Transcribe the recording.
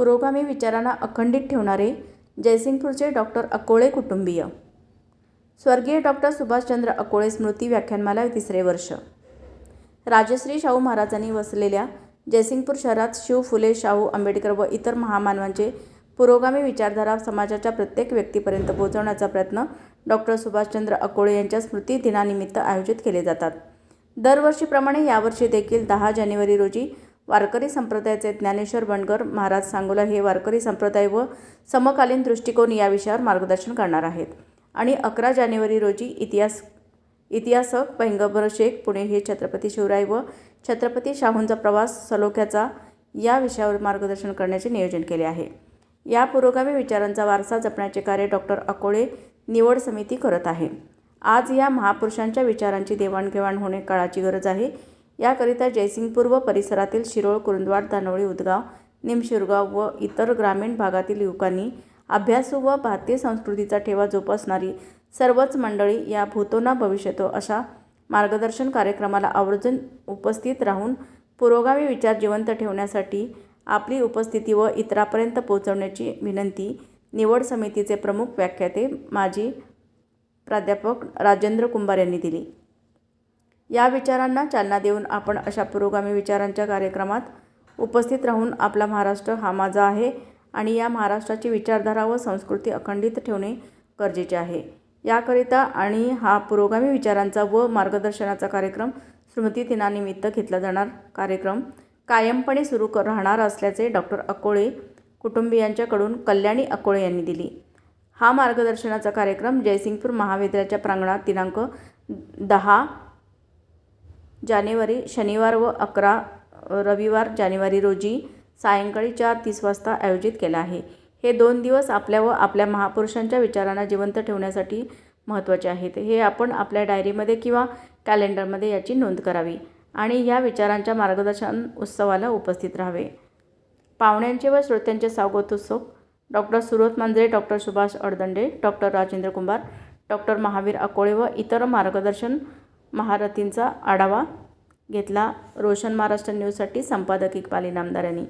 पुरोगामी विचारांना अखंडित ठेवणारे जयसिंगपूरचे डॉक्टर अकोळे कुटुंबीय. स्वर्गीय डॉक्टर सुभाषचंद्र अकोळे स्मृती व्याख्यानमाला 3रे वर्ष. राजश्री शाहू महाराजांनी वसलेल्या जयसिंगपूर शहरात शिव फुले शाहू आंबेडकर व इतर महामानवांचे पुरोगामी विचारधारा समाजाच्या प्रत्येक व्यक्तीपर्यंत पोहोचवण्याचा प्रयत्न डॉक्टर सुभाषचंद्र अकोळे यांच्या स्मृती दिनानिमित्त आयोजित केले जातात. दरवर्षीप्रमाणे यावर्षी देखील 10 जानेवारी रोजी वारकरी संप्रदायाचे ज्ञानेश्वर बंडगर महाराज सांगोला हे वारकरी संप्रदाय व समकालीन दृष्टिकोन या विषयावर मार्गदर्शन करणार आहेत. आणि 11 जानेवारी रोजी इतिहासक पैगंबर शेख पुणे हे छत्रपती शिवराय व छत्रपती शाहूंचा प्रवास सलोख्याचा या विषयावर मार्गदर्शन करण्याचे नियोजन केले आहे. या पुरोगामी विचारांचा वारसा जपण्याचे कार्य डॉक्टर अकोळे निवड समिती करत आहे. आज या महापुरुषांच्या विचारांची देवाणघेवाण होणे काळाची गरज आहे. याकरिता जयसिंगपूर व परिसरातील शिरोळ, कुरुंदवाड, दानोळी, उदगाव, निमशिरगाव व इतर ग्रामीण भागातील युवकांनी अभ्यासू व भारतीय संस्कृतीचा ठेवा जोपासणारी सर्वच मंडळी या भूतो भविष्यतो अशा मार्गदर्शन कार्यक्रमाला आवर्जून उपस्थित राहून पुरोगामी विचार जिवंत ठेवण्यासाठी आपली उपस्थिती व इतरांपर्यंत पोहोचवण्याची विनंती निवड समितीचे प्रमुख व्याख्याते माजी प्राध्यापक राजेंद्र कुंभार यांनी दिली. या विचारांना चालना देऊन आपण अशा पुरोगामी विचारांच्या कार्यक्रमात उपस्थित राहून आपला महाराष्ट्र हा माझा आहे आणि या महाराष्ट्राची विचारधारा व संस्कृती अखंडित ठेवणे गरजेचे आहे. याकरिता आणि हा पुरोगामी विचारांचा व मार्गदर्शनाचा कार्यक्रम स्मृती दिनानिमित्त घेतला जाणार कार्यक्रम कायमपणे सुरू राहणार असल्याचे डॉक्टर अकोळे कुटुंबियांच्याकडून कल्याणी अकोळे यांनी दिली. हा मार्गदर्शनाचा कार्यक्रम जयसिंगपूर महाविद्यालयाच्या प्रांगणात दिनांक 10 जानेवारी शनिवार व 11 रविवार जानेवारी रोजी सायंकाळी 4:30 वाजता आयोजित केला आहे. हे 2 दिवस आपल्या व आपल्या महापुरुषांच्या विचारांना जिवंत ठेवण्यासाठी महत्त्वाचे आहेत. हे आपण आपल्या डायरीमध्ये किंवा कॅलेंडरमध्ये याची नोंद करावी आणि या विचारांच्या मार्गदर्शन उत्सवाला उपस्थित राहावे. पाहुण्यांचे व श्रोत्यांचे स्वागत उत्सुक doctor Surot Manjare, doctor Subhash Adadande, doctor Rajendra Kumbhar, doctor Mahavir Akole व इतर मार्गदर्शन महारथींचा आढावा घेतला. रोशन महाराष्ट्र न्यूजसाठी संपादक इक्बाल इनामदार यांनी.